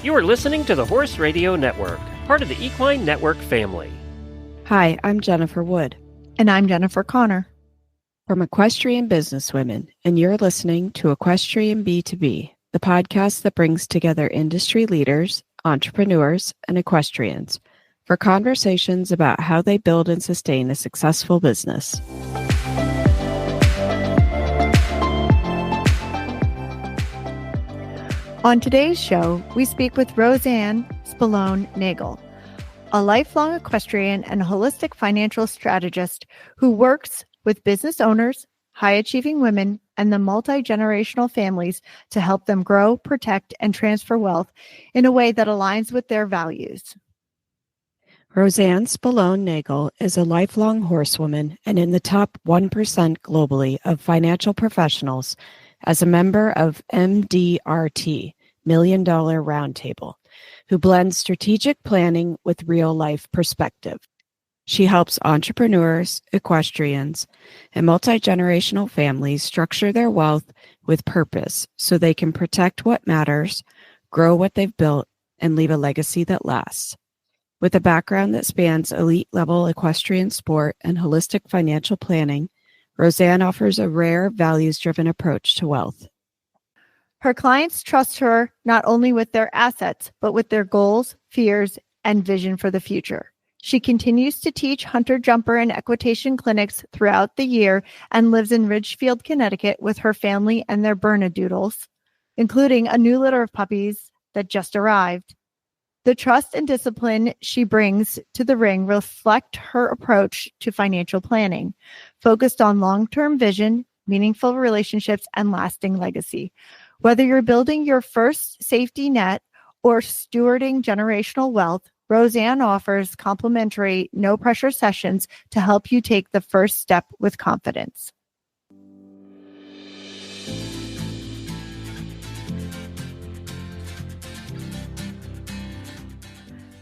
You are listening to the Horse Radio Network, part of the Equine Network family. Hi, I'm Jennifer Wood. And I'm Jennifer Connor. From Equestrian Businesswomen, and you're listening to Equestrian B2B, the podcast that brings together industry leaders, entrepreneurs, and equestrians for conversations about how they build and sustain a successful business. On today's show, we speak with RoseAnne Spallone-Nagle, a lifelong equestrian and holistic financial strategist who works with business owners, high-achieving women, and the multi-generational families to help them grow, protect, and transfer wealth in a way that aligns with their values. RoseAnne Spallone-Nagle is a lifelong horsewoman and in the top 1% globally of financial professionals as a member of MDRT, Million Dollar Roundtable, who blends strategic planning with real-life perspective. She helps entrepreneurs, equestrians, and multi-generational families structure their wealth with purpose so they can protect what matters, grow what they've built, and leave a legacy that lasts. With a background that spans elite-level equestrian sport and holistic financial planning, RoseAnne offers a rare, values-driven approach to wealth. Her clients trust her not only with their assets, but with their goals, fears, and vision for the future. She continues to teach hunter-jumper and equitation clinics throughout the year and lives in Ridgefield, Connecticut with her family and their Bernedoodles, including a new litter of puppies that just arrived. The trust and discipline she brings to the ring reflect her approach to financial planning, focused on long-term vision, meaningful relationships, and lasting legacy. Whether you're building your first safety net or stewarding generational wealth, RoseAnne offers complimentary, no-pressure sessions to help you take the first step with confidence.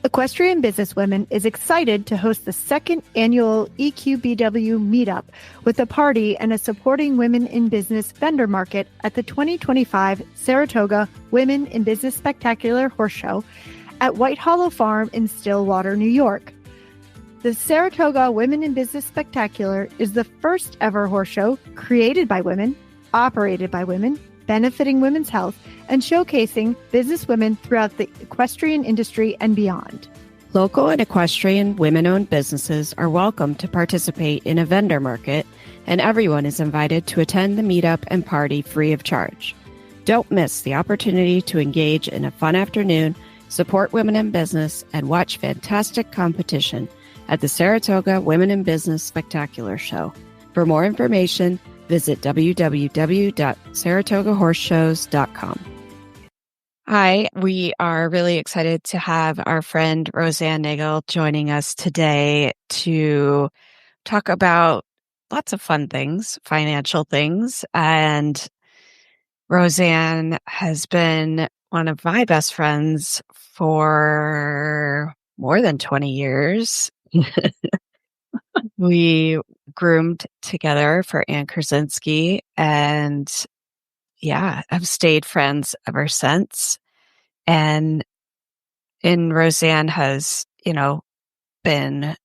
Equestrian Businesswomen is excited to host the second annual EQBW meetup with a party and a supporting women in business vendor market at the 2025 Saratoga Women in Business Spectacular Horse Show at White Hollow Farm in Stillwater, New York. The Saratoga Women in Business Spectacular is the first ever horse show created by women, operated by women, benefiting women's health, and showcasing businesswomen throughout the equestrian industry and beyond. Local and equestrian women-owned businesses are welcome to participate in a vendor market, and everyone is invited to attend the meetup and party free of charge. Don't miss the opportunity to engage in a fun afternoon, support women in business, and watch fantastic competition at the Saratoga Women in Business Spectacular Show. For more information, visit www.saratogahorseshows.com. Hi, we are really excited to have our friend RoseAnne Nagle joining us today to talk about lots of fun things, financial things. And RoseAnne has been one of my best friends for more than 20 years. We groomed together for Ann Krasinski and I've stayed friends ever since. And RoseAnne has, been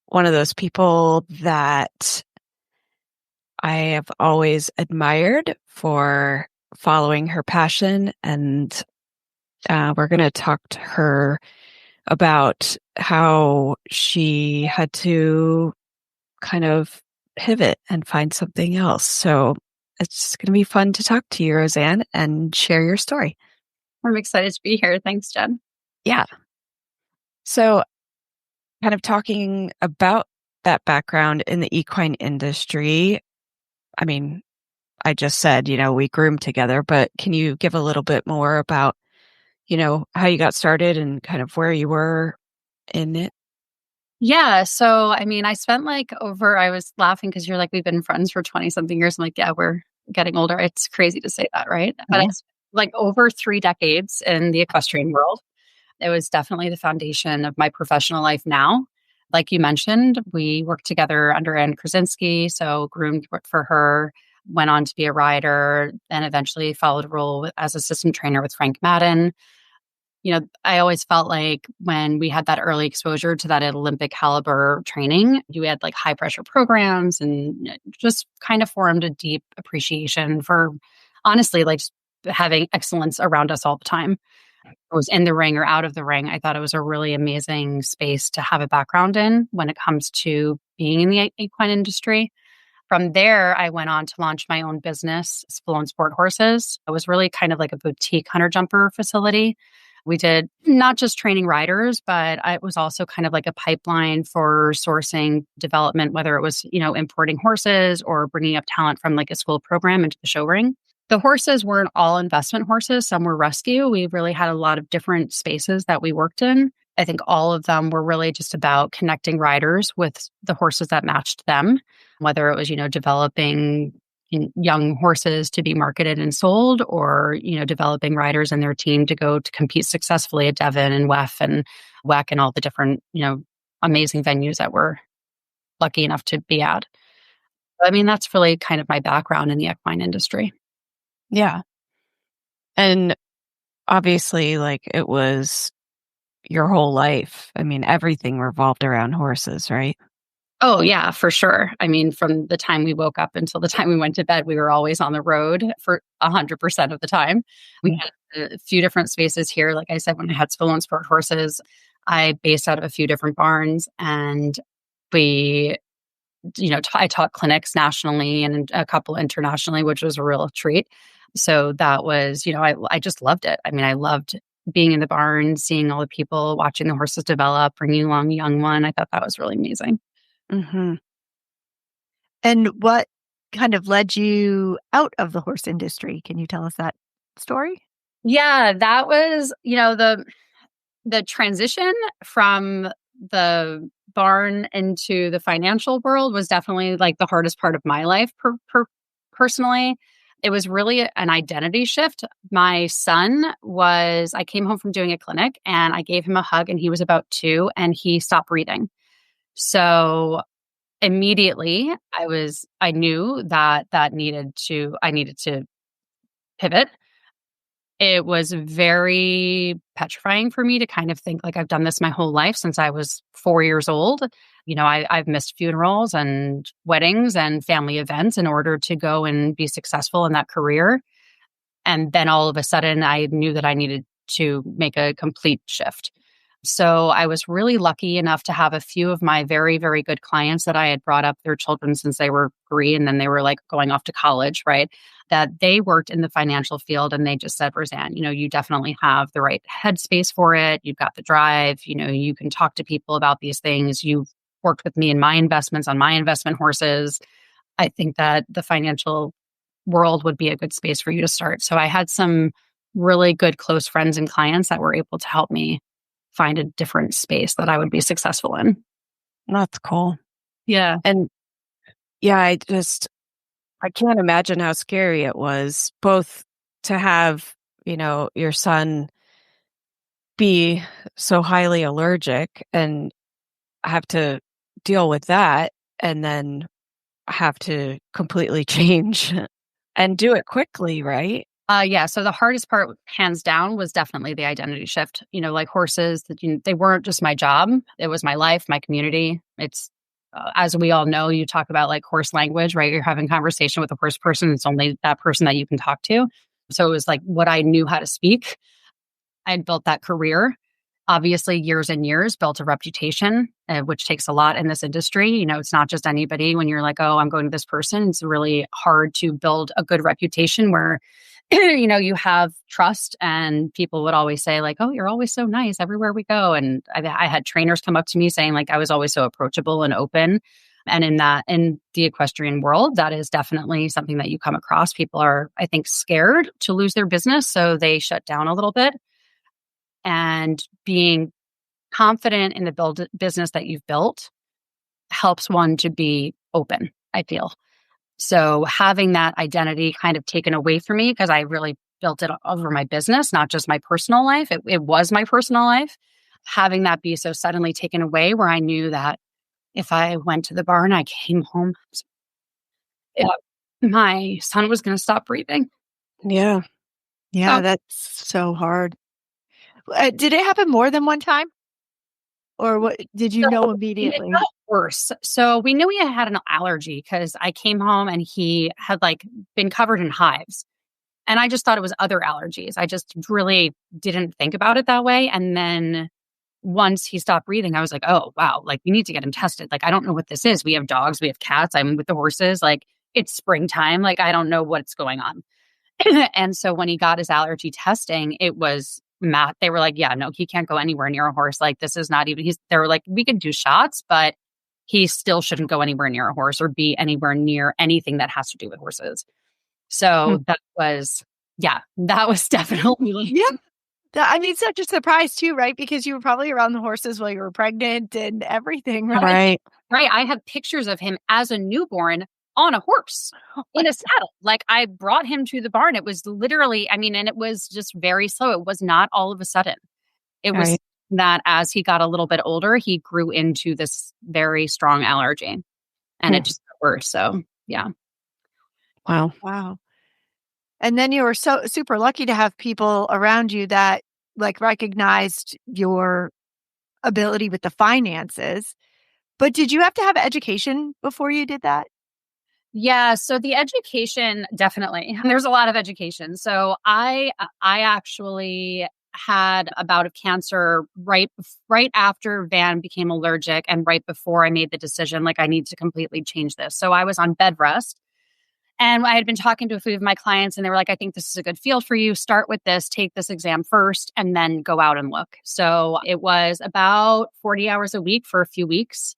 one of those people that I have always admired for following her passion. And we're going to talk to her about how she had to kind of pivot and find something else. So it's going to be fun to talk to you, RoseAnne, and share your story. I'm excited to be here. Thanks, Jen. Yeah. So kind of talking about that background in the equine industry. I mean, I just said, we groomed together, but can you give a little bit more about, how you got started and kind of where you were in it? Yeah. So, I spent I was laughing because you're like, we've been friends for 20 something years. I'm like, yeah, we're getting older. It's crazy to say that, right? But I spent over 3 decades in the equestrian world. It was definitely the foundation of my professional life now. Like you mentioned, we worked together under Ann Krasinski, so groomed for her, went on to be a rider, and eventually followed a role as assistant trainer with Frank Madden. I always felt like when we had that early exposure to that Olympic caliber training, you had like high pressure programs and just kind of formed a deep appreciation for honestly, like just having excellence around us all the time. It was in the ring or out of the ring. I thought it was a really amazing space to have a background in when it comes to being in the equine industry. From there, I went on to launch my own business, Spallone Sport Horses. It was really kind of like a boutique hunter jumper facility. We did not just training riders, but it was also kind of like a pipeline for sourcing development, whether it was, importing horses or bringing up talent from like a school program into the show ring. The horses weren't all investment horses. Some were rescue. We really had a lot of different spaces that we worked in. I think all of them were really just about connecting riders with the horses that matched them, whether it was, developing young horses to be marketed and sold or, developing riders and their team to go to compete successfully at Devon and WEF and WEC and all the different, amazing venues that we're lucky enough to be at. I mean, that's really kind of my background in the equine industry. Yeah. And obviously, like, it was your whole life. I mean, everything revolved around horses, right? Oh, yeah, for sure. I mean, from the time we woke up until the time we went to bed, we were always on the road for 100% of the time. We had a few different spaces here. Like I said, when I had Spallone Sport Horses, I based out of a few different barns and we, I taught clinics nationally and a couple internationally, which was a real treat. So that was, I just loved it. I mean, I loved being in the barn, seeing all the people, watching the horses develop, bringing along a young one. I thought that was really amazing. Mm-hmm. And what kind of led you out of the horse industry? Can you tell us that story? Yeah, that was, the transition from the barn into the financial world was definitely like the hardest part of my life personally. It was really an identity shift. My son I came home from doing a clinic and I gave him a hug and he was about 2 and he stopped breathing. So immediately I knew that I needed to pivot. It was very petrifying for me to kind of think like I've done this my whole life since I was 4 years old. I've missed funerals and weddings and family events in order to go and be successful in that career. And then all of a sudden I knew that I needed to make a complete shift. So I was really lucky enough to have a few of my very, very good clients that I had brought up their children since they were 3 and then they were like going off to college, right? That they worked in the financial field and they just said, RoseAnne, you definitely have the right headspace for it. You've got the drive, you can talk to people about these things. You've worked with me in my investments on my investment horses. I think that the financial world would be a good space for you to start. So I had some really good close friends and clients that were able to help me find a different space that I would be successful in. That's cool. Yeah. And yeah, I can't imagine how scary it was both to have, your son be so highly allergic and have to deal with that and then have to completely change and do it quickly, right? Yeah. So the hardest part, hands down, was definitely the identity shift. Like horses, they weren't just my job. It was my life, my community. It's, as we all know, you talk about like horse language, right? You're having conversation with a horse person. It's only that person that you can talk to. So it was like what I knew how to speak. I'd built that career. Obviously, years and years, built a reputation, which takes a lot in this industry. It's not just anybody when you're like, oh, I'm going to this person. It's really hard to build a good reputation where you have trust, and people would always say like, oh, you're always so nice everywhere we go. And I had trainers come up to me saying like, I was always so approachable and open. And in the equestrian world, that is definitely something that you come across. People are, I think, scared to lose their business. So they shut down a little bit. And being confident in the business that you've built helps one to be open, I feel. So having that identity kind of taken away from me, because I really built it over my business, not just my personal life. It was my personal life. Having that be so suddenly taken away, where I knew that if I went to the barn, I came home, my son was going to stop breathing. Yeah. Yeah, that's so hard. Did it happen more than one time? Or what did you know immediately? It got worse. So we knew he had an allergy because I came home and he had like been covered in hives. And I just thought it was other allergies. I just really didn't think about it that way. And then once he stopped breathing, I was like, oh, wow, like we need to get him tested. Like, I don't know what this is. We have dogs, we have cats. I'm with the horses. Like, it's springtime. Like, I don't know what's going on. And so when he got his allergy testing, it was they were like, yeah, no, he can't go anywhere near a horse. Like, this is not even, they were like, we can do shots, but he still shouldn't go anywhere near a horse or be anywhere near anything that has to do with horses. So that was definitely like, I mean, such a surprise too, right? Because you were probably around the horses while you were pregnant and everything, right? Right. I have pictures of him as a newborn on a horse in a saddle. Like, I brought him to the barn. It was literally, I mean, and it was just very slow. It was not all of a sudden. It was that as he got a little bit older, he grew into this very strong allergy and it just got worse. So, yeah. Wow. And then you were so super lucky to have people around you that like recognized your ability with the finances. But did you have to have education before you did that? Yeah. So the education, definitely. There's a lot of education. So I actually had a bout of cancer right after Van became allergic and right before I made the decision, like, I need to completely change this. So I was on bed rest. And I had been talking to a few of my clients and they were like, I think this is a good field for you. Start with this, take this exam first, and then go out and look. So it was about 40 hours a week for a few weeks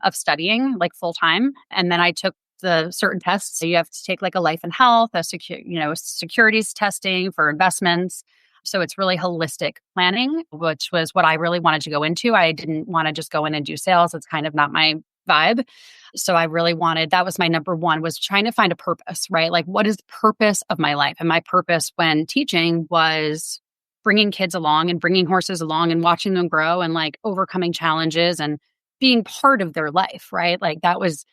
of studying, like full time. And then I took the certain tests. So you have to take like a life and health, securities testing for investments. So it's really holistic planning, which was what I really wanted to go into. I didn't want to just go in and do sales. It's kind of not my vibe. So I really wanted, that was my number one, was trying to find a purpose, right? Like, what is the purpose of my life? And my purpose when teaching was bringing kids along and bringing horses along and watching them grow and like overcoming challenges and being part of their life, right? Like, that was,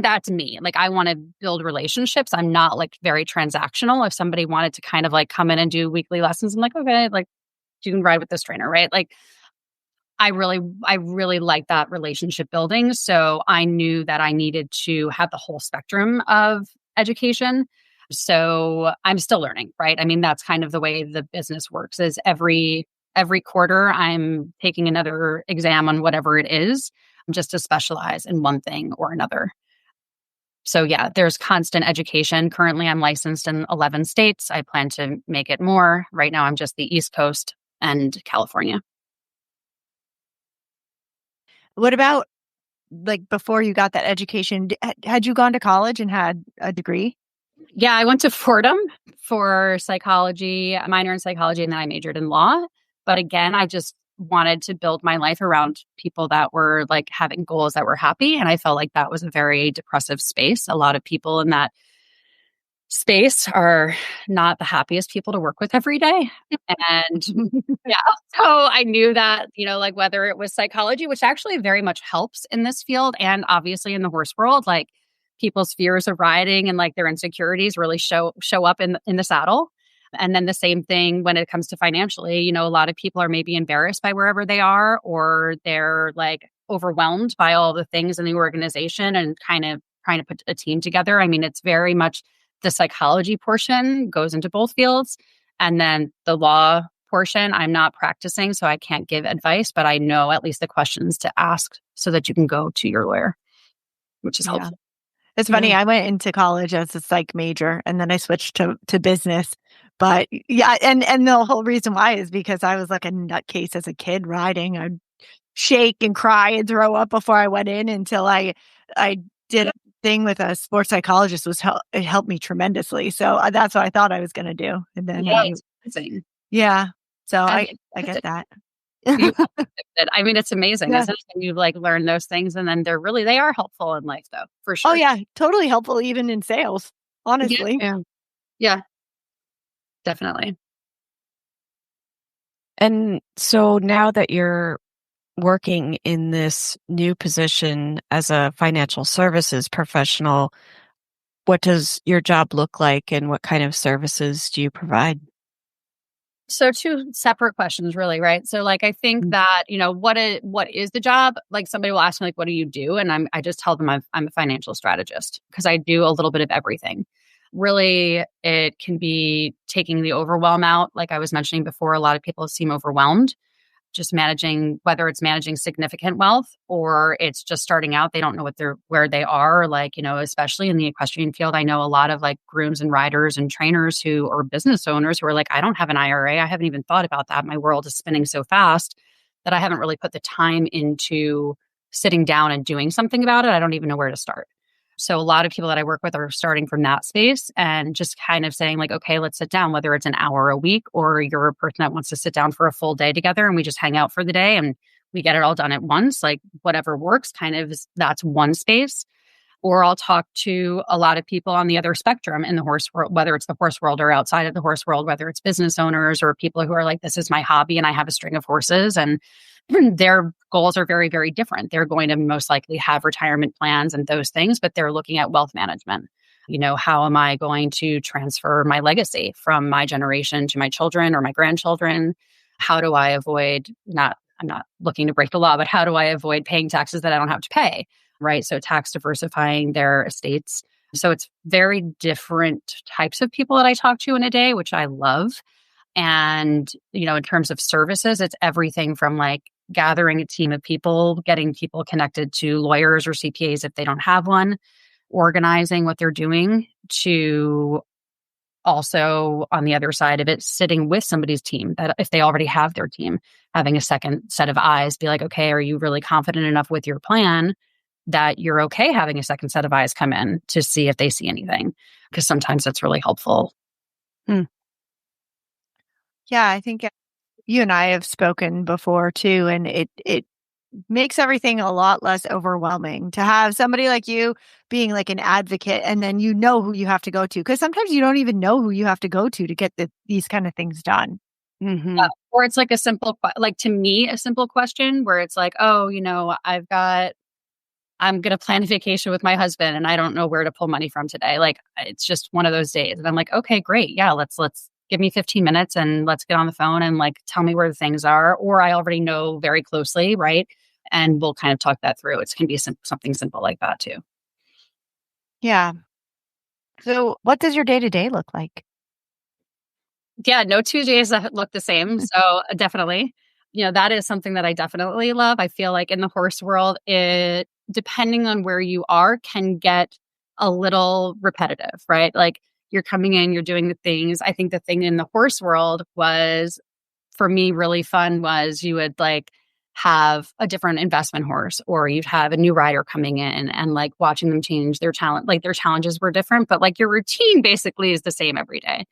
that's me. Like, I want to build relationships. I'm not like very transactional. If somebody wanted to kind of like come in and do weekly lessons, I'm like, okay, like, you can ride with this trainer, right? Like, I really like that relationship building. So I knew that I needed to have the whole spectrum of education. So I'm still learning, right? I mean, that's kind of the way the business works, is every quarter I'm taking another exam on whatever it is, just to specialize in one thing or another. So yeah, there's constant education. Currently, I'm licensed in 11 states. I plan to make it more. Right now, I'm just the East Coast and California. What about like before you got that education? Had you gone to college and had a degree? Yeah, I went to Fordham for psychology, a minor in psychology, and then I majored in law. But again, I just wanted to build my life around people that were like having goals that were happy. And I felt like that was a very depressive space. A lot of people in that space are not the happiest people to work with every day. And yeah, so I knew that, like, whether it was psychology, which actually very much helps in this field, and obviously in the horse world, like, people's fears of riding and like their insecurities really show up in the saddle. And then the same thing when it comes to financially, a lot of people are maybe embarrassed by wherever they are, or they're like overwhelmed by all the things in the organization and kind of trying to put a team together. I mean, it's very much the psychology portion goes into both fields. And then the law portion, I'm not practicing, so I can't give advice, but I know at least the questions to ask so that you can go to your lawyer, which is helpful. It's funny. I went into college as a psych major and then I switched to business. But yeah, and the whole reason why is because I was like a nutcase as a kid riding. I'd shake and cry and throw up before I went in until I did a thing with a sports psychologist. It helped me tremendously. So that's what I thought I was going to do. And then so I get that. I mean, it's amazing, isn't it? And you like learn those things, and then they are helpful in life, though, for sure. Oh yeah, totally helpful, even in sales. Honestly, yeah, definitely. And so now that you're working in this new position as a financial services professional, what does your job look like, and what kind of services do you provide? So two separate questions really, right? So like I think that, what is the job? Like somebody will ask me like, what do you do? And I just tell them I'm a financial strategist because I do a little bit of everything. Really, it can be taking the overwhelm out. Like I was mentioning before, a lot of people seem overwhelmed just managing, whether it's managing significant wealth or it's just starting out, they don't know where they are. Like, especially in the equestrian field, I know a lot of like grooms and riders and trainers or business owners who are like, I don't have an IRA. I haven't even thought about that. My world is spinning so fast that I haven't really put the time into sitting down and doing something about it. I don't even know where to start. So a lot of people that I work with are starting from that space and just kind of saying like, okay, let's sit down, whether it's an hour a week or you're a person that wants to sit down for a full day together and we just hang out for the day and we get it all done at once, like whatever works that's one space. Or I'll talk to a lot of people on the other spectrum in the horse world, whether it's the horse world or outside of the horse world, whether it's business owners or people who are like, this is my hobby and I have a string of horses and their goals are very, very different. They're going to most likely have retirement plans and those things, but they're looking at wealth management. How am I going to transfer my legacy from my generation to my children or my grandchildren? How do I avoid I'm not looking to break the law, but how do I avoid paying taxes that I don't have to pay? Right. So tax diversifying their estates. So it's very different types of people that I talk to in a day, which I love. And, in terms of services, it's everything from like gathering a team of people, getting people connected to lawyers or CPAs if they don't have one, organizing what they're doing, to also on the other side of it, sitting with somebody's team that if they already have their team, having a second set of eyes, be like, okay, are you really confident enough with your plan that you're okay having a second set of eyes come in to see if they see anything? Because sometimes that's really helpful. Yeah, I think you and I have spoken before too, and it makes everything a lot less overwhelming to have somebody like you being like an advocate, and then you know who you have to go to, because sometimes you don't even know who you have to go to get these kind of things done. Mm-hmm. Or it's like a simple, like to me, a simple question where it's like, oh, I'm going to plan a vacation with my husband and I don't know where to pull money from today. Like, it's just one of those days. And I'm like, okay, great. Yeah, let's give me 15 minutes and let's get on the phone and like, tell me where the things are. Or I already know very closely, right? And we'll kind of talk that through. It can be something simple like that too. Yeah. So what does your day-to-day look like? Yeah, no 2 days that look the same. So definitely, that is something that I definitely love. I feel like in the horse world, it, depending on where you are, can get a little repetitive, right? Like you're coming in, you're doing the things. I think the thing in the horse world was, for me, really fun was you would like have a different investment horse, or you'd have a new rider coming in and like watching them change their talent. Like their challenges were different, but like your routine basically is the same every day.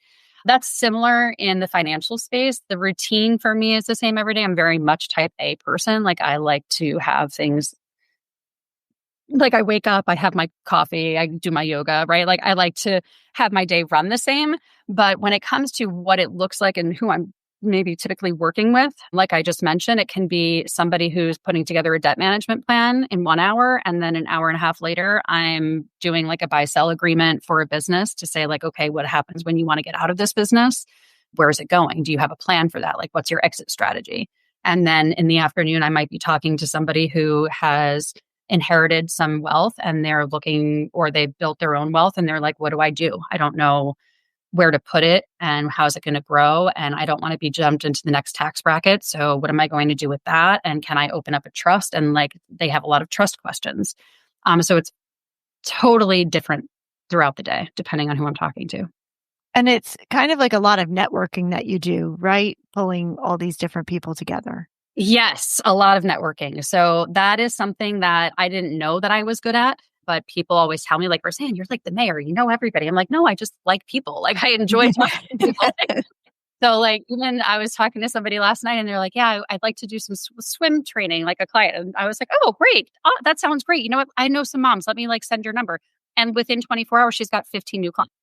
That's similar in the financial space. The routine for me is the same every day. I'm very much type A person. Like I like to have things like I wake up, I have my coffee, I do my yoga, right? Like I like to have my day run the same. But when it comes to what it looks like and who I'm maybe typically working with, like I just mentioned, it can be somebody who's putting together a debt management plan in 1 hour. And then an hour and a half later, I'm doing like a buy-sell agreement for a business to say like, okay, what happens when you want to get out of this business? Where is it going? Do you have a plan for that? Like, what's your exit strategy? And then in the afternoon, I might be talking to somebody who has inherited some wealth and they're looking, or they built their own wealth and they're like, what do? I don't know where to put it and how's it going to grow. And I don't want to be jumped into the next tax bracket. So what am I going to do with that? And can I open up a trust? And like, they have a lot of trust questions. So it's totally different throughout the day, depending on who I'm talking to. And it's kind of like a lot of networking that you do, right? Pulling all these different people together. Yes, a lot of networking. So that is something that I didn't know that I was good at, but people always tell me like, RoseAnne, you're like the mayor, you know everybody. I'm like, no, I just like people. Like I enjoy talking to people. So like, even I was talking to somebody last night and they're like, yeah, I'd like to do some swim training, like a client. And I was like, oh, great. Oh, that sounds great. You know what? I know some moms. Let me like send your number. And within 24 hours, she's got 15 new clients,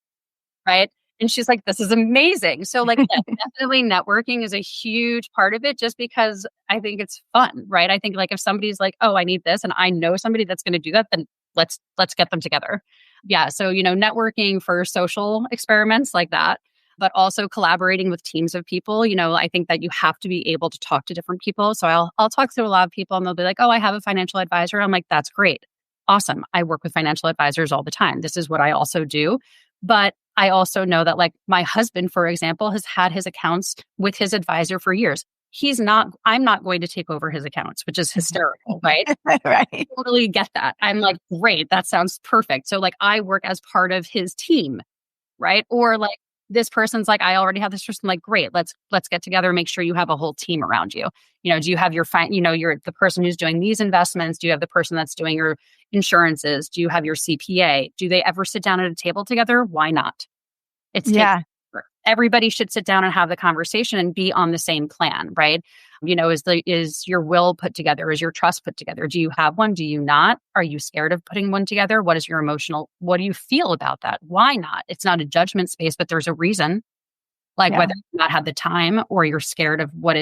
right? And she's like, this is amazing. So like, definitely networking is a huge part of it, just because I think it's fun, right? I think like if somebody's like, oh, I need this and I know somebody that's going to do that, then let's get them together. Yeah. So, networking for social experiments like that. but also collaborating with teams of people. I think that you have to be able to talk to different people. So I'll talk to a lot of people and they'll be like, oh, I have a financial advisor. I'm like, that's great. Awesome. I work with financial advisors all the time. This is what I also do. But I also know that like my husband, for example, has had his accounts with his advisor for years. I'm not going to take over his accounts, which is hysterical, right? Right. I totally get that. I'm like, great, that sounds perfect. So like I work as part of his team, right? Or like this person's like, I already have this person, like, great, let's get together and make sure you have a whole team around you. Do you have you're the person who's doing these investments? Do you have the person that's doing your insurances? Do you have your CPA? Do they ever sit down at a table together? Why not? Everybody should sit down and have the conversation and be on the same plan, right? Is your will put together? Is your trust put together? Do you have one? Do you not? Are you scared of putting one together? What do you feel about that? Why not? It's not a judgment space, but there's a reason. Whether you've not had the time or you're scared of what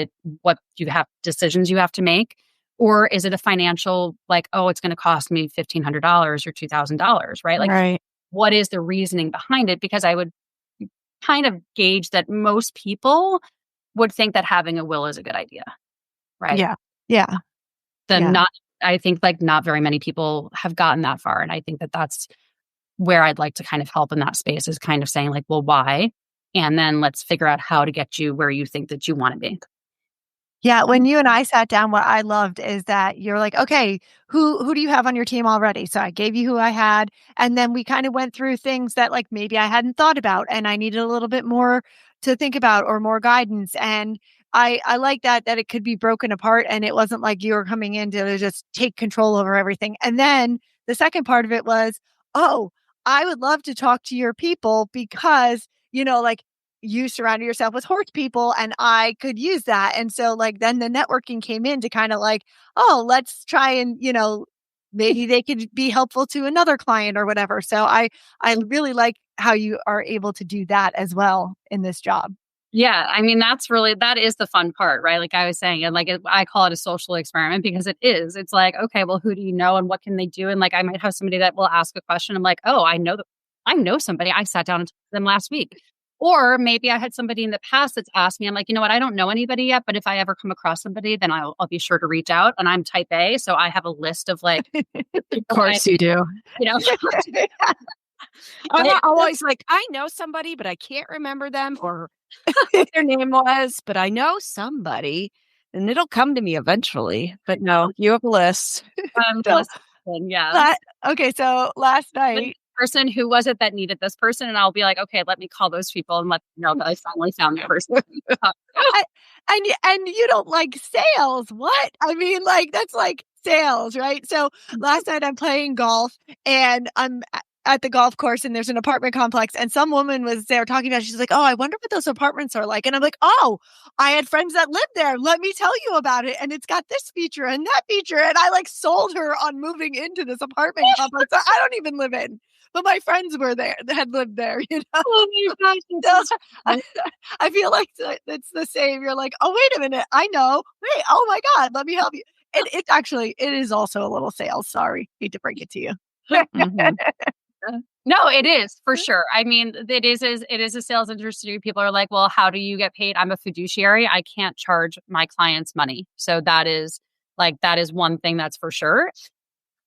you have, decisions you have to make, or is it a financial, like, oh, it's going to cost me $1,500 or $2,000, right? Right. What is the reasoning behind it? Because I would kind of gauge that most people would think that having a will is a good idea, right? Yeah. I think like not very many people have gotten that far. And I think that that's where I'd like to kind of help in that space, is kind of saying like, well, why? And then let's figure out how to get you where you think that you want to be. Yeah, when you and I sat down, what I loved is that you're like, okay, who do you have on your team already? So I gave you who I had, and then we kind of went through things that like maybe I hadn't thought about and I needed a little bit more to think about or more guidance. And I like that it could be broken apart and it wasn't like you were coming in to just take control over everything. And then the second part of it was, oh, I would love to talk to your people because, like, you surrounded yourself with horse people and I could use that. And so like, then the networking came in to kind of like, oh, let's try and, maybe they could be helpful to another client or whatever. So I really like how you are able to do that as well in this job. Yeah. I mean, that is the fun part, right? Like I was saying, and like, I call it a social experiment because it is. It's like, okay, well, who do you know and what can they do? And like, I might have somebody that will ask a question. I'm like, oh, I know somebody. I sat down and talked to them last week. Or maybe I had somebody in the past that's asked me, I'm like, you know what, I don't know anybody yet, but if I ever come across somebody, then I'll be sure to reach out. And I'm type A, so I have a list of like. Of course you do. I'm always like, I know somebody, but I can't remember them or what their name was, but I know somebody and it'll come to me eventually. But no, you have a list. Yeah. Okay, so last night. Person, who was it that needed this person? And I'll be like, okay, let me call those people and let them know that I finally found the person. And you don't like sales. What? I mean, like, that's like sales, right? So last night I'm playing golf and I'm at the golf course and there's an apartment complex and some woman was there talking about it. She's like, oh, I wonder what those apartments are like. And I'm like, oh, I had friends that lived there. Let me tell you about it. And it's got this feature and that feature. And I like sold her on moving into this apartment complex that I don't even live in. But my friends were there, had lived there, Oh my gosh. I feel like it's the same. You're like, oh, wait a minute. I know. Wait, oh my God, let me help you. And it is also a little sales. Sorry. Hate to break it to you. Mm-hmm. No, it is for sure. I mean, it is a sales industry. People are like, well, how do you get paid? I'm a fiduciary. I can't charge my clients money. So that is one thing that's for sure.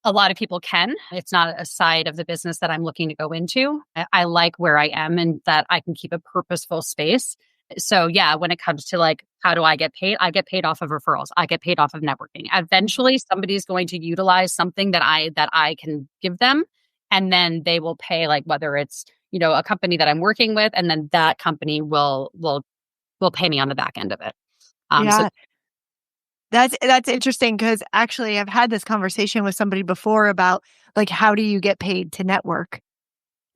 A lot of people can. It's not a side of the business that I'm looking to go into. I like where I am and that I can keep a purposeful space. So yeah, when it comes to like, how do I get paid? I get paid off of referrals. I get paid off of networking. Eventually somebody's going to utilize something that I can give them. And then they will pay, like whether it's, a company that I'm working with, and then that company will pay me on the back end of it. So That's interesting because actually I've had this conversation with somebody before about like, how do you get paid to network?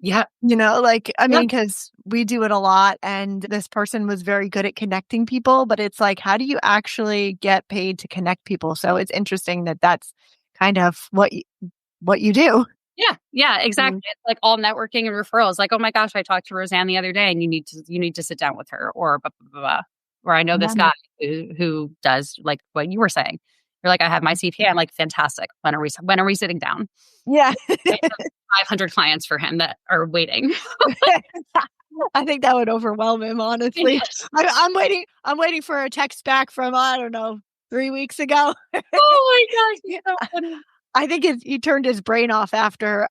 Yeah. Because we do it a lot and this person was very good at connecting people, but it's like, how do you actually get paid to connect people? So it's interesting that that's kind of what you do. Yeah, exactly. It's like all networking and referrals. Like, oh my gosh, I talked to RoseAnne the other day and you need to sit down with her or blah, blah, blah, blah. Or I know this guy who does like what you were saying. You're like, I have my CPA. I'm like, fantastic. When are we sitting down? Yeah. 500 clients for him that are waiting. I think that would overwhelm him, honestly. I'm waiting for a text back from, I don't know, 3 weeks ago. Oh my gosh. So funny. I think he turned his brain off after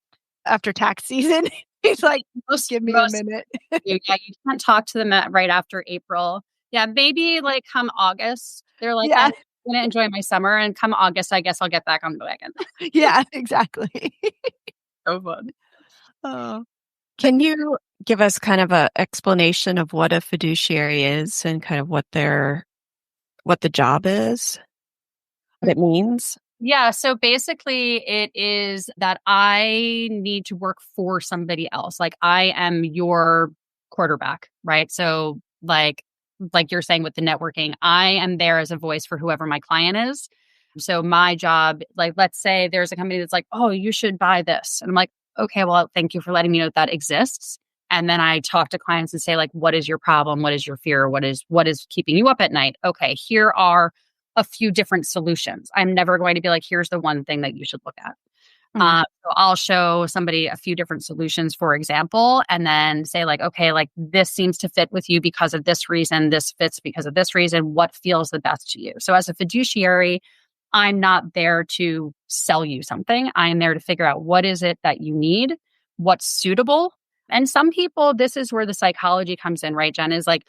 tax season. He's like, give me a minute. You can't talk to them right after April. Yeah, maybe like come August. They're like, I'm going to enjoy my summer. And come August, I guess I'll get back on the wagon. Yeah, exactly. So fun. Oh. Can you give us kind of an explanation of what a fiduciary is and kind of what the job is, what it means? Yeah. So basically, it is that I need to work for somebody else. Like I am your quarterback, right? So like you're saying with the networking, I am there as a voice for whoever my client is. So my job, like let's say there's a company that's like, oh, you should buy this. And I'm like, okay, well, thank you for letting me know that exists. And then I talk to clients and say, like, what is your problem? What is your fear? What is keeping you up at night? Okay, here are a few different solutions. I'm never going to be like, here's the one thing that you should look at. So I'll show somebody a few different solutions, for example, and then say like, okay, like this seems to fit with you because of this reason. This fits because of this reason. What feels the best to you? So as a fiduciary, I'm not there to sell you something. I am there to figure out what is it that you need, what's suitable. And some people, this is where the psychology comes in, right, Jen, is like,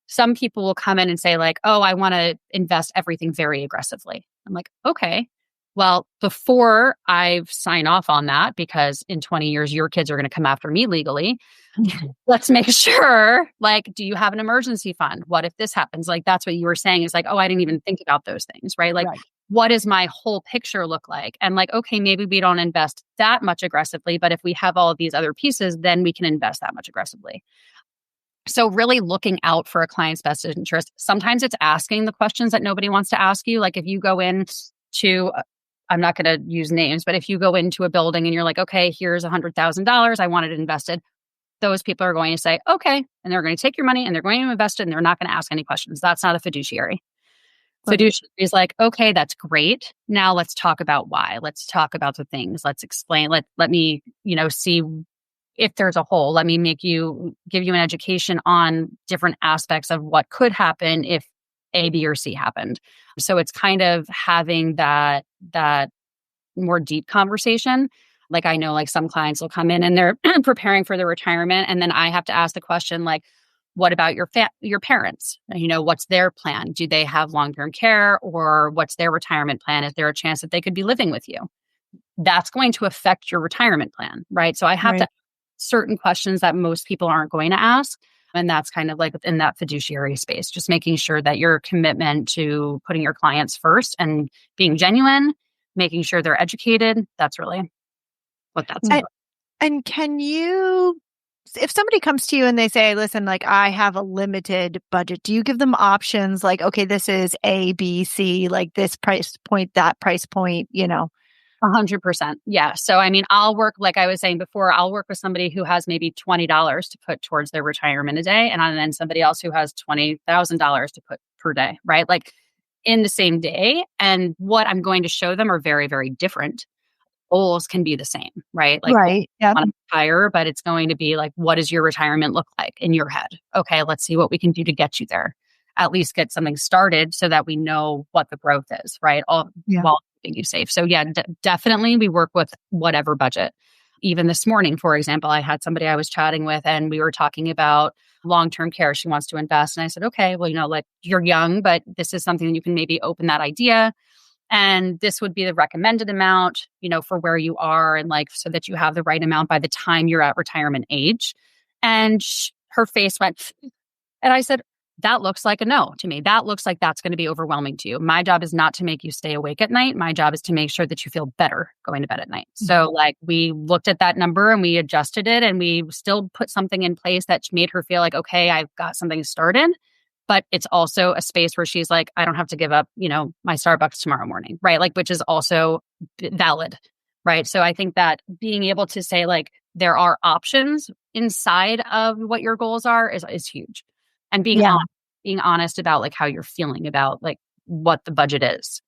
some people will come in and say like, oh, I want to invest everything very aggressively. I'm like, okay, well, before I sign off on that, because in 20 years, your kids are going to come after me legally. Let's make sure, like, do you have an emergency fund? What if this happens? Like, that's what you were saying is like, oh, I didn't even think about those things, right? Like, what does my whole picture look like? And like, okay, maybe we don't invest that much aggressively, but if we have all of these other pieces, then we can invest that much aggressively. So really looking out for a client's best interest. Sometimes it's asking the questions that nobody wants to ask you. Like if you go in to, I'm not going to use names, but if you go into a building and you're like, okay, here's $100,000, I want it invested. Those people are going to say, okay. And they're going to take your money and they're going to invest it and they're not going to ask any questions. That's not a fiduciary. Fiduciary is like, okay, that's great. Now let's talk about why. Let's talk about the things. Let's explain. Let me, see if there's a hole. Let me give you an education on different aspects of what could happen if A, B, or C happened. So it's kind of having that more deep conversation. Like I know like some clients will come in and they're preparing for their retirement. And then I have to ask the question like, what about your parents? What's their plan? Do they have long-term care or what's their retirement plan? Is there a chance that they could be living with you? That's going to affect your retirement plan, right? So I have to ask certain questions that most people aren't going to ask. And that's kind of like within that fiduciary space, just making sure that your commitment to putting your clients first and being genuine, making sure they're educated. That's really what that's about. And can you, if somebody comes to you and they say, listen, like I have a limited budget, do you give them options like, okay, this is A, B, C, like this price point, that price point, 100%. Yeah. So, I mean, I'll work, like I was saying before, I'll work with somebody who has maybe $20 to put towards their retirement a day. And then somebody else who has $20,000 to put per day, right? Like in the same day. And what I'm going to show them are very, very different. Goals can be the same, right? Like higher, but it's going to be like, what does your retirement look like in your head? Okay, let's see what we can do to get you there. At least get something started so that we know what the growth is, right? While keeping you safe. So definitely we work with whatever budget. Even this morning, for example, I had somebody I was chatting with and we were talking about long-term care. She wants to invest. And I said, okay, well, like you're young, but this is something that you can maybe open that idea. And this would be the recommended amount, for where you are and like, so that you have the right amount by the time you're at retirement age. And her face went, and I said, that looks like a no to me. That looks like that's going to be overwhelming to you. My job is not to make you stay awake at night. My job is to make sure that you feel better going to bed at night. So like we looked at that number and we adjusted it and we still put something in place that made her feel like, okay, I've got something started. But it's also a space where she's like, I don't have to give up, my Starbucks tomorrow morning, right? Like, which is also valid, right? So I think that being able to say like, there are options inside of what your goals are is huge. And being honest about like how you're feeling about like what the budget is.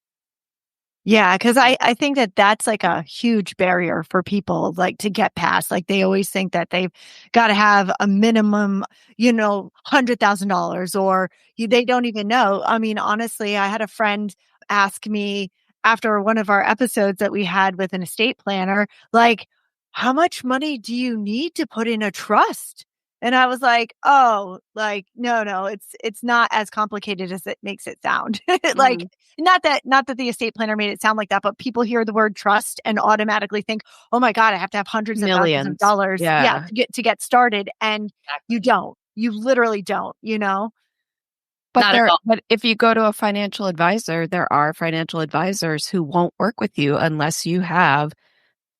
Yeah, because I think that that's like a huge barrier for people like to get past. Like they always think that they've got to have a minimum, $100,000 or they don't even know. I mean, honestly, I had a friend ask me after one of our episodes that we had with an estate planner, like, how much money do you need to put in a trust? And I was like, oh, like, no, it's not as complicated as it makes it sound. Like, Mm. not that the estate planner made it sound like that, but people hear the word trust and automatically think, oh my God, I have to have hundreds of thousands of Millions. dollars. Yeah. To get started. And Exactly. you don't. You literally don't, Not at all. But if you go to a financial advisor, there are financial advisors who won't work with you unless you have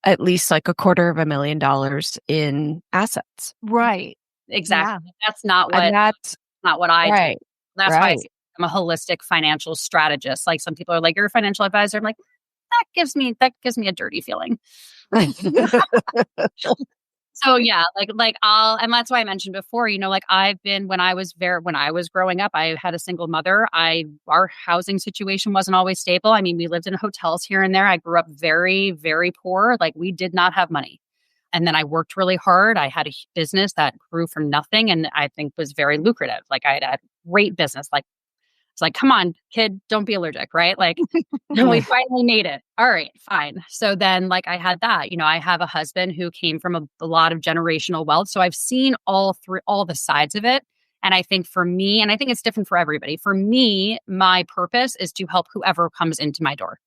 at least like $250,000 in assets. Right. Exactly. That's not And that's what I do. right. That's why Right. I'm a holistic financial strategist. Like some people are like, you're a financial advisor. I'm like, that gives me a dirty feeling. So yeah, and that's why I mentioned before, like when I was growing up, I had a single mother. Our housing situation wasn't always stable. I mean, we lived in hotels here and there. I grew up very, very poor. Like we did not have money. And then I worked really hard. I had a business that grew from nothing and I think was very lucrative. Like I had a great business. Like it's like, come on, kid, don't be allergic, right? Like, we finally made it. All right, fine. So then, like, I had that. I have a husband who came from a lot of generational wealth. So I've seen all the sides of it. And I think for me, and I think it's different for everybody, for me, my purpose is to help whoever comes into my door,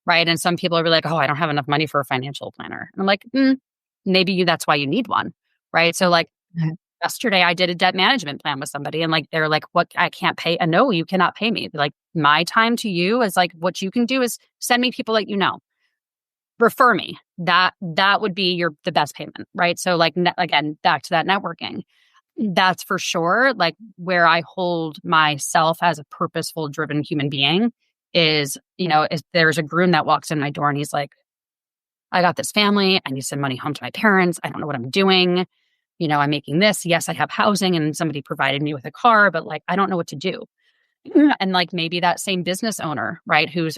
right? And some people are like, oh, I don't have enough money for a financial planner. And I'm like, maybe that's why you need one, right? So, like, yesterday I did a debt management plan with somebody and like, they're like, what, I can't pay. And no, you cannot pay me. Like my time to you is like, what you can do is send me people that refer me. That would be the best payment. Right. So like, again, back to that networking, that's for sure. Like where I hold myself as a purposeful, driven human being is, if there's a groom that walks in my door and he's like, I got this family. I need to send money home to my parents. I don't know what I'm doing. I'm making this. Yes, I have housing and somebody provided me with a car, but like, I don't know what to do. And like, maybe that same business owner, right, who has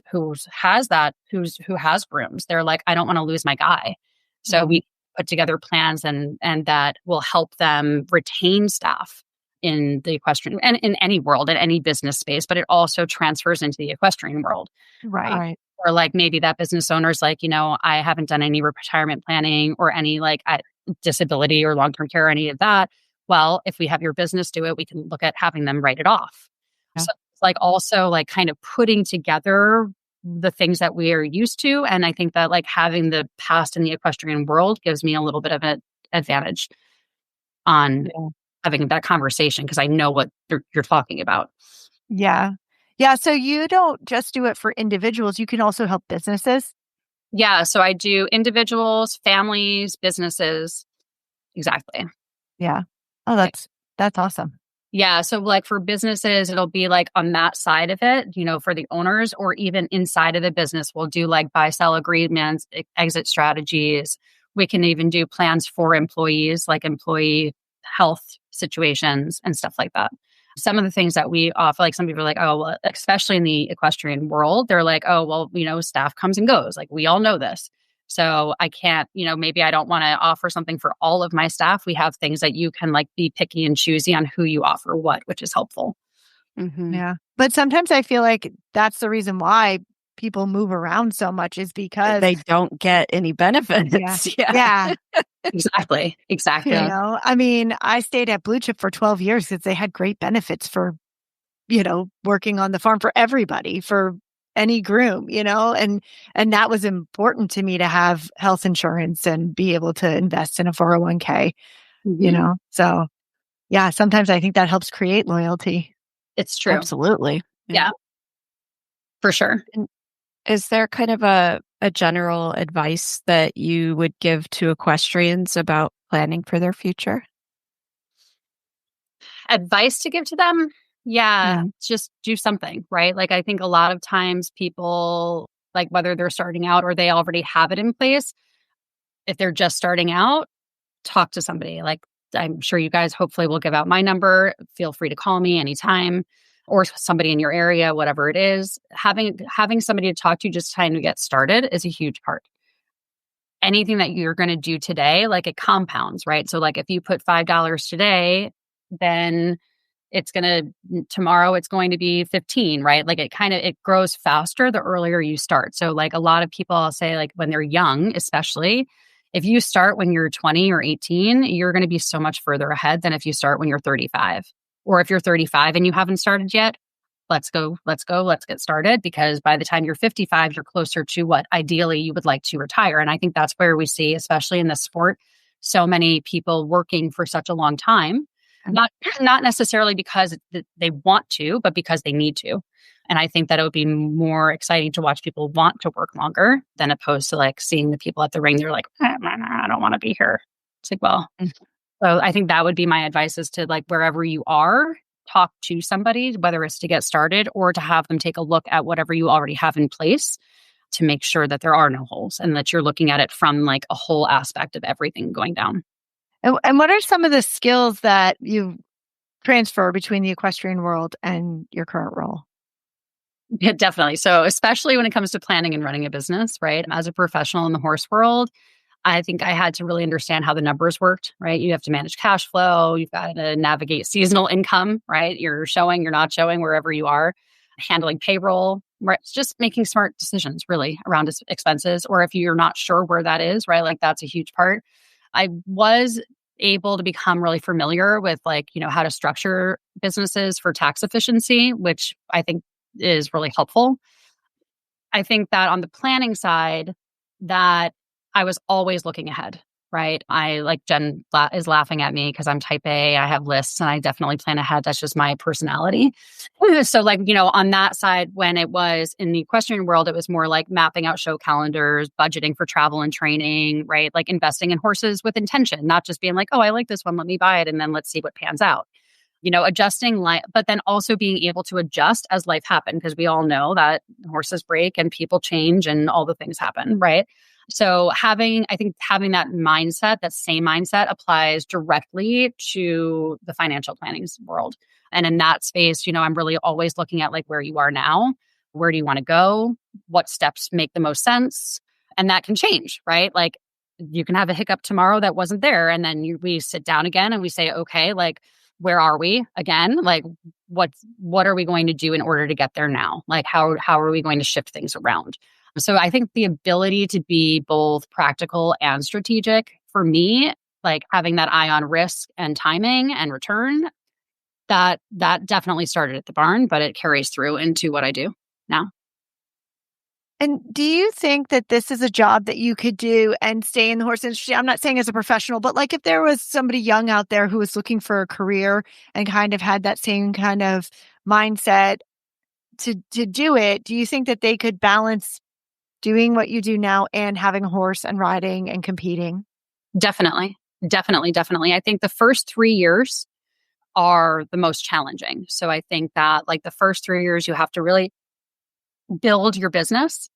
grooms, they're like, I don't want to lose my guy. So we put together plans and that will help them retain staff in the equestrian and in any world, in any business space, but it also transfers into the equestrian world. Right. Or like maybe that business owner's like, I haven't done any retirement planning or any like disability or long-term care or any of that. Well, if we have your business do it, we can look at having them write it off. Yeah. So it's like also like kind of putting together the things that we are used to. And I think that like having the past in the equestrian world gives me a little bit of an advantage on having that conversation because I know what you're talking about. Yeah. Yeah. So you don't just do it for individuals. You can also help businesses. Yeah. So I do individuals, families, businesses. Exactly. Yeah. Oh, that's awesome. Yeah. So like for businesses, it'll be like on that side of it, for the owners or even inside of the business, we'll do like buy-sell agreements, exit strategies. We can even do plans for employees, like employee health situations and stuff like that. Some of the things that we offer, like some people are like, oh, well, especially in the equestrian world, they're like, oh, well, staff comes and goes. Like we all know this. So I can't, maybe I don't want to offer something for all of my staff. We have things that you can like be picky and choosy on who you offer what, which is helpful. Mm-hmm. Yeah. But sometimes I feel like that's the reason why people move around so much is because they don't get any benefits. Yeah. Exactly. I mean, I stayed at Blue Chip for 12 years because they had great benefits for, working on the farm for everybody, for any groom, and that was important to me to have health insurance and be able to invest in a 401k, So yeah, sometimes I think that helps create loyalty. It's true. Absolutely. Yeah. For sure. And is there kind of a general advice that you would give to equestrians about planning for their future? Advice to give to them? Yeah. Just do something, right? Like I think a lot of times people, like whether they're starting out or they already have it in place, if they're just starting out, talk to somebody. Like I'm sure you guys hopefully will give out my number. Feel free to call me anytime. or somebody in your area, whatever it is, having somebody to talk to just trying to get started is a huge part. Anything that you're going to do today, like it compounds, right? So like if you put $5 today, then tomorrow it's going to be 15, right? Like it grows faster the earlier you start. So like a lot of people, I'll say like when they're young, especially if you start when you're 20 or 18, you're going to be so much further ahead than if you start when you're 35. Or if you're 35 and you haven't started yet, let's get started, because by the time you're 55, you're closer to what ideally you would like to retire. And I think that's where we see, especially in the sport, so many people working for such a long time, not necessarily because they want to, but because they need to. And I think that it would be more exciting to watch people want to work longer than opposed to like seeing the people at the ring. They're like, I don't want to be here. It's like, well, so I think that would be my advice, is to like wherever you are, talk to somebody, whether it's to get started or to have them take a look at whatever you already have in place to make sure that there are no holes and that you're looking at it from like a whole aspect of everything going down. And what are some of the skills that you transfer between the equestrian world and your current role? Yeah, definitely. So especially when it comes to planning and running a business, right? As a professional in the horse world, I think I had to really understand how the numbers worked, right? You have to manage cash flow. You've got to navigate seasonal income, right? You're showing, you're not showing, wherever you are, handling payroll, right? It's just making smart decisions really around expenses. Or if you're not sure where that is, right? Like that's a huge part. I was able to become really familiar with like, how to structure businesses for tax efficiency, which I think is really helpful. I think that on the planning side, that I was always looking ahead, right? Jen is laughing at me because I'm type A, I have lists and I definitely plan ahead. That's just my personality. So on that side, when it was in the equestrian world, it was more like mapping out show calendars, budgeting for travel and training, right? Like investing in horses with intention, not just being like, oh, I like this one, let me buy it. And then let's see what pans out. Adjusting life, but then also being able to adjust as life happened, because we all know that horses break and people change and all the things happen, right? So having that mindset, that same mindset applies directly to the financial planning world. And in that space, I'm really always looking at like where you are now, where do you want to go? What steps make the most sense? And that can change, right? Like you can have a hiccup tomorrow that wasn't there. And then we sit down again and we say, okay, like, where are we again? Like what are we going to do in order to get there now? Like how are we going to shift things around? So I think the ability to be both practical and strategic for me, like having that eye on risk and timing and return, that definitely started at the barn, but it carries through into what I do now. And do you think that this is a job that you could do and stay in the horse industry? I'm not saying as a professional, but like if there was somebody young out there who was looking for a career and kind of had that same kind of mindset to do it, do you think that they could balance doing what you do now and having a horse and riding and competing? Definitely. I think the first 3 years are the most challenging. So I think that like the first 3 years, you have to really build your business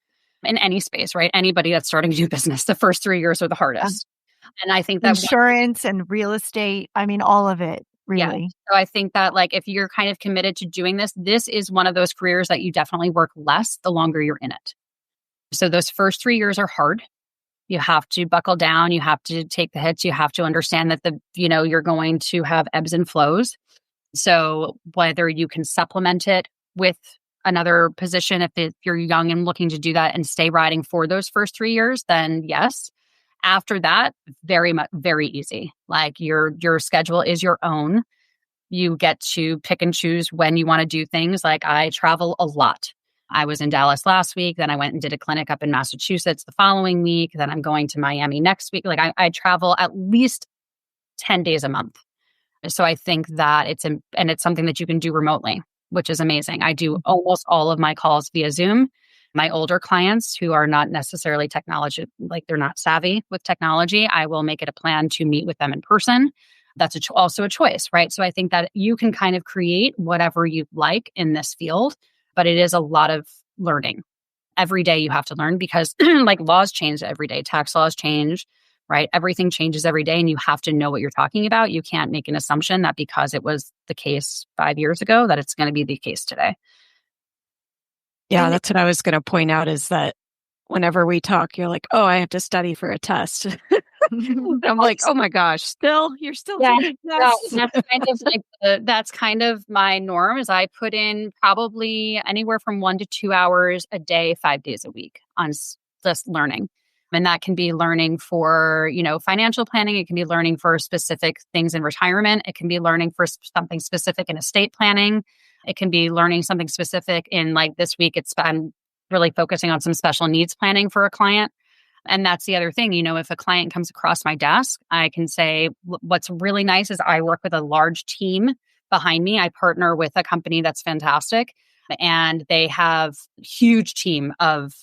in any space, right? Anybody that's starting a new business, the first 3 years are the hardest. And I think that insurance and real estate, I mean, all of it, really. Yeah. So I think that like if you're kind of committed to doing this is one of those careers that you definitely work less the longer you're in it. So those first 3 years are hard. You have to buckle down. You have to take the hits. You have to understand that you're going to have ebbs and flows. So whether you can supplement it with another position, if you're young and looking to do that and stay riding for those first 3 years, then yes. After that, very much, very easy. Like your schedule is your own. You get to pick and choose when you want to do things. Like I travel a lot. I was in Dallas last week. Then I went and did a clinic up in Massachusetts the following week. Then I'm going to Miami next week. Like I travel at least 10 days a month. So I think that it's something that you can do remotely, which is amazing. I do almost all of my calls via Zoom. My older clients who are not necessarily technology, like they're not savvy with technology, I will make it a plan to meet with them in person. That's also a choice, right? So I think that you can kind of create whatever you like in this field, but it is a lot of learning. Every day you have to learn because like laws change every day. Tax laws change, right? Everything changes every day and you have to know what you're talking about. You can't make an assumption that because it was the case 5 years ago, that it's going to be the case today. Yeah, that's what I was going to point out is that whenever we talk, you're like, oh, I have to study for a test. I'm like, oh my gosh, you're still taking tests. That's kind of my norm is I put in probably anywhere from 1 to 2 hours a day, 5 days a week on just learning. And that can be learning for, financial planning. It can be learning for specific things in retirement. It can be learning for something specific in estate planning. It can be learning something specific in like this week. I'm really focusing on some special needs planning for a client. And that's the other thing, if a client comes across my desk, I can say what's really nice is I work with a large team behind me. I partner with a company that's fantastic and they have a huge team of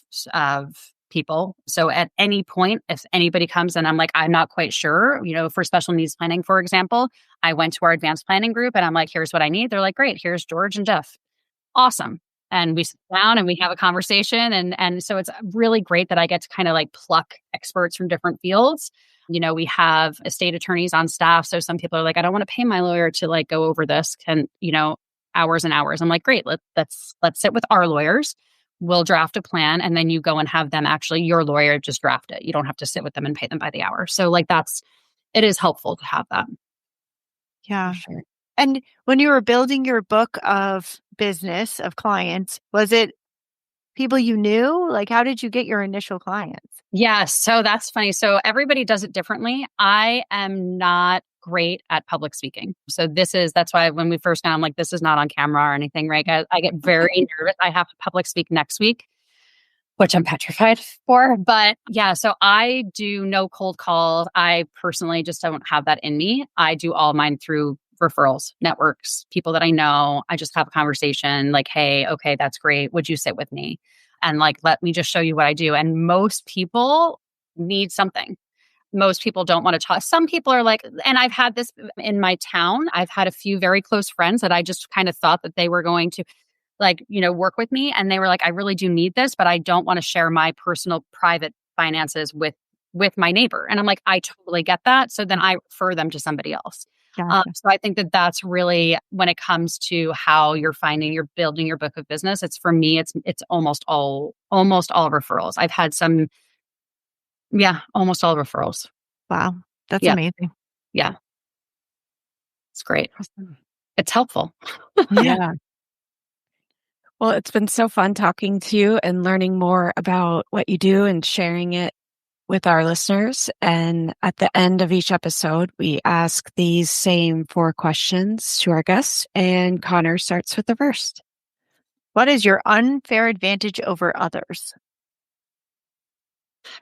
people. So at any point, if anybody comes and I'm like, I'm not quite sure, for special needs planning, for example, I went to our advanced planning group and I'm like, here's what I need. They're like, great, here's George and Jeff. Awesome. And we sit down and we have a conversation. And so it's really great that I get to kind of like pluck experts from different fields. We have estate attorneys on staff. So some people are like, I don't want to pay my lawyer to like go over this and, hours and hours. I'm like, great, let's sit with our lawyers. We'll draft a plan. And then you go and have them your lawyer just draft it. You don't have to sit with them and pay them by the hour. So like it is helpful to have that. Yeah. Sure. And when you were building your book of business of clients, was it people you knew? Like, how did you get your initial clients? Yeah, so that's funny. So everybody does it differently. I am not great at public speaking. So that's why when we first met, I'm like, this is not on camera or anything, right? I get very nervous. I have to public speak next week, which I'm petrified for. But yeah, so I do no cold calls. I personally just don't have that in me. I do all mine through referrals, networks, people that I know. I just have a conversation like, hey, okay, that's great. Would you sit with me? And like, let me just show you what I do. And most people need something. Most people don't want to talk. Some people are like, and I've had this in my town. I've had a few very close friends that I just kind of thought that they were going to work with me. And they were like, I really do need this, but I don't want to share my personal private finances with my neighbor. And I'm like, I totally get that. So then I refer them to somebody else. Gotcha. So I think that that's really when it comes to how you're building your book of business. It's for me, it's almost all referrals. I've had some, almost all referrals. Wow. That's amazing. Yeah. It's great. Awesome. It's helpful. Yeah. Well, it's been so fun talking to you and learning more about what you do and sharing it with our listeners. And at the end of each episode, we ask these same 4 questions to our guests. And Connor starts with the first. What is your unfair advantage over others?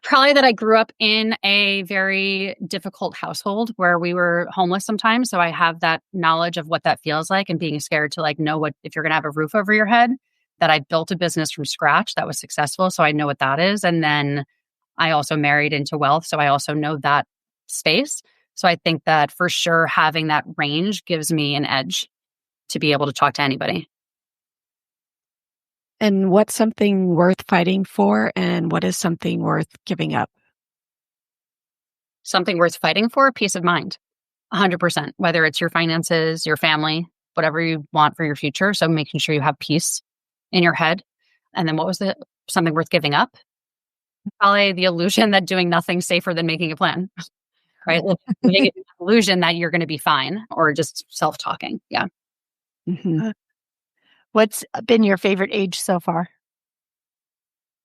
Probably that I grew up in a very difficult household where we were homeless sometimes. So I have that knowledge of what that feels like and being scared to know what if you're going to have a roof over your head, that I built a business from scratch that was successful. So I know what that is. And then I also married into wealth. So I also know that space. So I think that for sure having that range gives me an edge to be able to talk to anybody. And what's something worth fighting for and what is something worth giving up? Something worth fighting for, peace of mind, 100%, whether it's your finances, your family, whatever you want for your future. So making sure you have peace in your head. And then what was something worth giving up? Probably the illusion that doing nothing's safer than making a plan, right? Living in the illusion that you're going to be fine or just self-talking. Yeah. Mm-hmm. What's been your favorite age so far?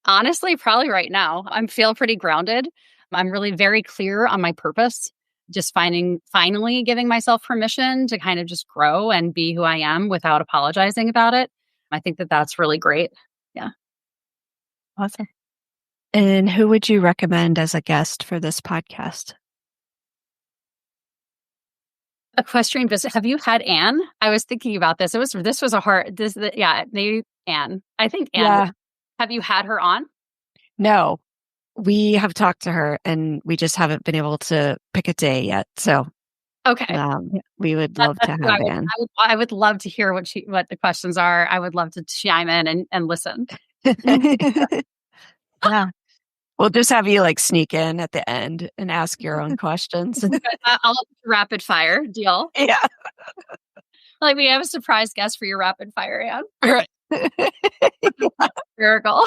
Honestly, probably right now. I feel pretty grounded. I'm really very clear on my purpose. Just finally giving myself permission to kind of just grow and be who I am without apologizing about it. I think that that's really great. Yeah. Awesome. And who would you recommend as a guest for this podcast? Equestrian business. Have you had Anne? I was thinking about this. Maybe Anne. I think Anne. Yeah. Have you had her on? No, we have talked to her and we just haven't been able to pick a day yet. So okay, we would love to have Anne. I would love to hear what the questions are. I would love to chime in and listen. Yeah. We'll just have you like sneak in at the end and ask your own questions. I'll rapid fire deal. Yeah. Like we have a surprise guest for your rapid fire, Anne. Right. Miracle.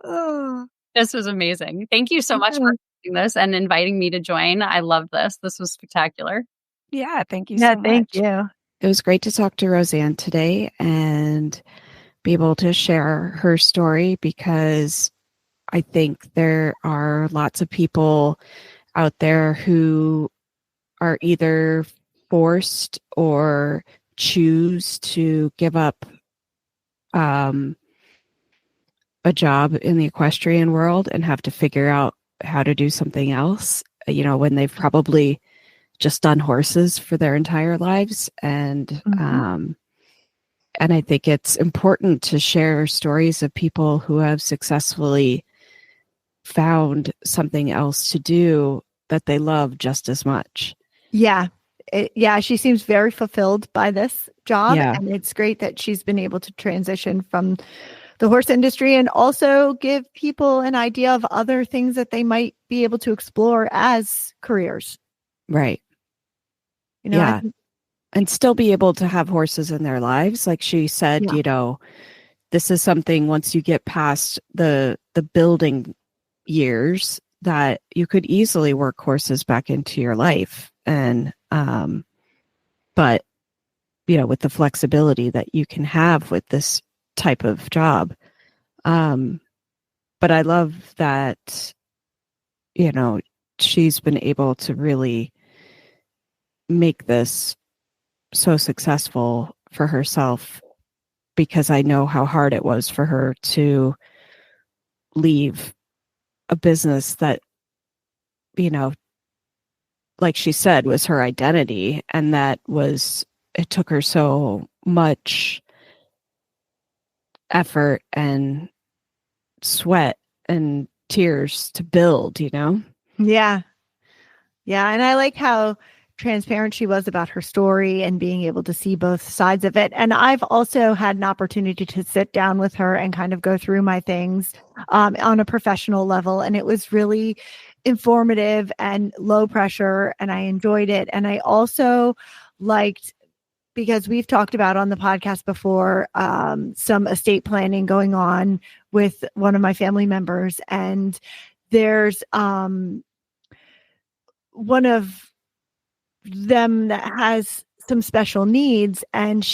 Oh. This was amazing. Thank you so much for doing this and inviting me to join. I love this. This was spectacular. Yeah, thank you so much. Thank you. It was great to talk to RoseAnne today and be able to share her story, because I think there are lots of people out there who are either forced or choose to give up a job in the equestrian world and have to figure out how to do something else, when they've probably just done horses for their entire lives. And I think it's important to share stories of people who have successfully found something else to do that they love just as much. Yeah. She seems very fulfilled by this job. Yeah. And it's great that she's been able to transition from the horse industry and also give people an idea of other things that they might be able to explore as careers. Right. And still be able to have horses in their lives. Like she said, this is something, once you get past the building years, that you could easily work horses back into your life. And, but, with the flexibility that you can have with this type of job. But I love that, she's been able to really make this so successful for herself, because I know how hard it was for her to leave a business that, like she said, was her identity. And it took her so much effort and sweat and tears to build, Yeah. And I like how transparent she was about her story and being able to see both sides of it. And I've also had an opportunity to sit down with her and kind of go through my things on a professional level. And it was really informative and low pressure, and I enjoyed it. And I also liked, because we've talked about on the podcast before, some estate planning going on with one of my family members. And there's one of them that has some special needs. And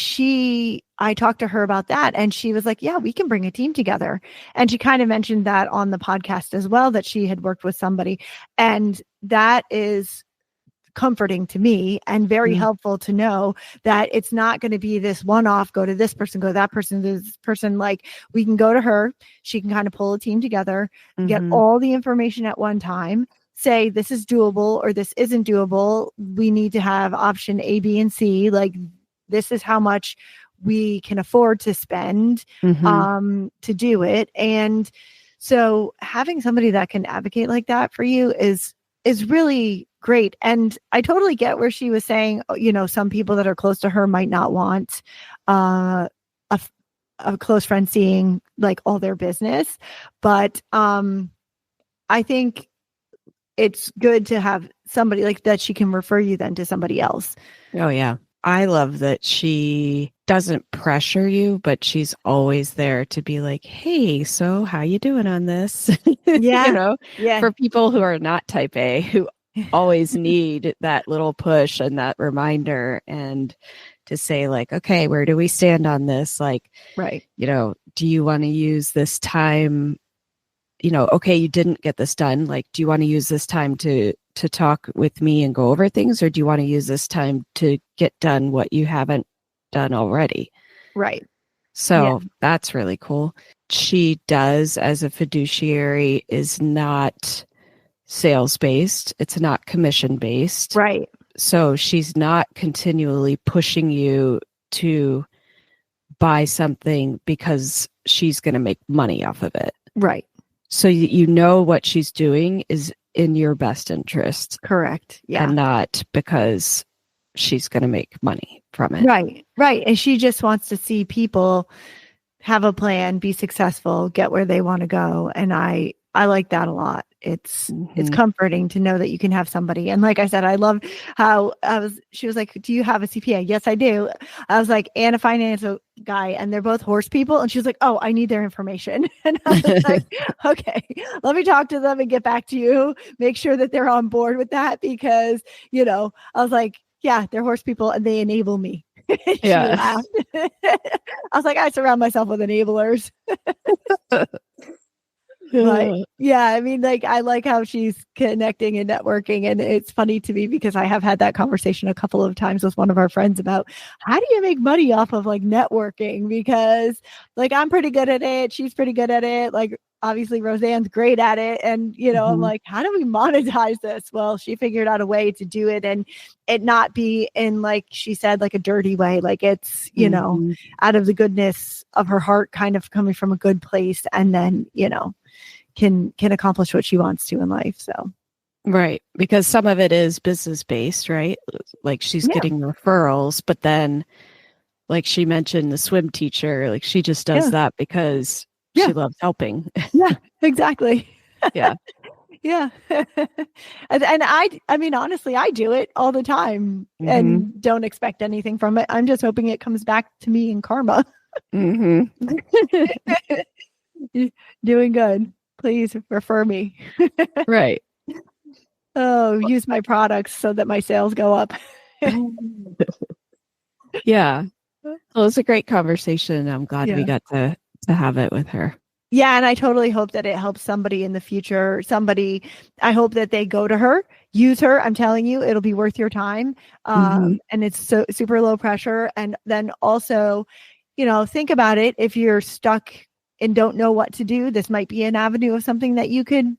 I talked to her about that, and she was like, yeah, we can bring a team together. And she kind of mentioned that on the podcast as well, that she had worked with somebody. And that is comforting to me and very helpful to know that it's not going to be this one-off, go to this person, go to that person, this person. Like, we can go to her. She can kind of pull a team together, get all the information at one time, say this is doable or this isn't doable. We need to have option A, B, and C. Like, this is how much we can afford to spend to do it. And so having somebody that can advocate like that for you is really great. And I totally get where she was saying, some people that are close to her might not want a close friend seeing like all their business. But I think it's good to have somebody like that. She can refer you then to somebody else. Oh, yeah. I love that she doesn't pressure you, but she's always there to be like, hey, so how you doing on this? Yeah. For people who are not type A, who always need that little push and that reminder, and to say like, okay, where do we stand on this? Like, right. Do you want to use this time? Okay, you didn't get this done. Like, do you want to use this time to talk with me and go over things? Or do you want to use this time to get done what you haven't done already? Right. So that's really cool. She does, as a fiduciary, is not sales-based. It's not commission-based. Right. So she's not continually pushing you to buy something because she's going to make money off of it. Right. So what she's doing is in your best interest. Correct. Yeah. And not because she's going to make money from it. Right. Right. And she just wants to see people have a plan, be successful, get where they want to go. And I like that a lot. It's comforting to know that you can have somebody. And like I said, I love how she was like, do you have a CPA? Yes, I do. I was like, and a financial guy, and they're both horse people. And she was like, oh, I need their information. And I was like, okay, let me talk to them and get back to you. Make sure that they're on board with that because, I was like, yeah, they're horse people and they enable me. Yeah. I was like, I surround myself with enablers. But yeah, I mean, like, I like how she's connecting and networking. And it's funny to me because I have had that conversation a couple of times with one of our friends about how do you make money off of like networking? Because like, I'm pretty good at it. She's pretty good at it. Like, obviously RoseAnne's great at it. And, I'm like, how do we monetize this? Well, she figured out a way to do it and it not be in, like she said, like a dirty way. Like it's, out of the goodness of her heart, kind of coming from a good place. And then, can accomplish what she wants to in life. So. Right. Because some of it is business based, right? Like she's getting referrals, but then like she mentioned the swim teacher, like she just does that because she loves helping. Yeah, exactly. Yeah. Yeah. and I mean, honestly, I do it all the time and don't expect anything from it. I'm just hoping it comes back to me in karma. Doing good. Please refer me. Right. Oh, use my products so that my sales go up. Yeah. Well, it's a great conversation. I'm glad we got to have it with her. Yeah. And I totally hope that it helps somebody in the future. I hope that they go to her, use her. I'm telling you, it'll be worth your time. And it's so super low pressure. And then also, think about it. If you're stuck and don't know what to do, this might be an avenue of something that you can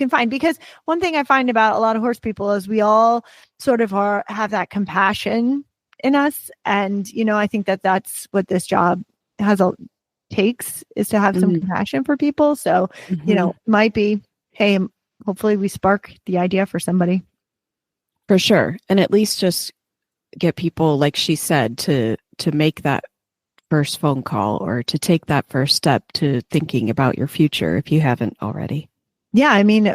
find. Because one thing I find about a lot of horse people is we all sort of have that compassion in us. And, I think that that's what this job takes is to have some compassion for people. So, might be, hey, hopefully we spark the idea for somebody. For sure. And at least just get people, like she said, to make that first phone call or to take that first step to thinking about your future if you haven't already. Yeah. I mean,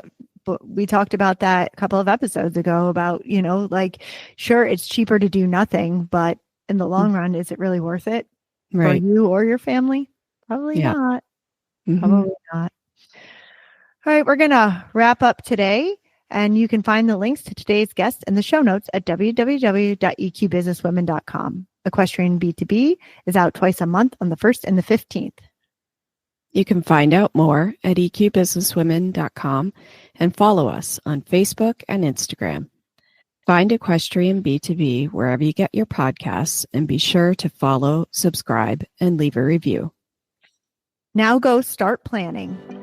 we talked about that a couple of episodes ago about, like, sure, it's cheaper to do nothing, but in the long run, is it really worth it for you or your family? Probably not. Probably not. All right. We're going to wrap up today. And you can find the links to today's guest in the show notes at www.eqbusinesswomen.com. Equestrian B2B is out twice a month on the 1st and the 15th. You can find out more at eqbusinesswomen.com and follow us on Facebook and Instagram. Find Equestrian B2B wherever you get your podcasts and be sure to follow, subscribe, and leave a review. Now go start planning.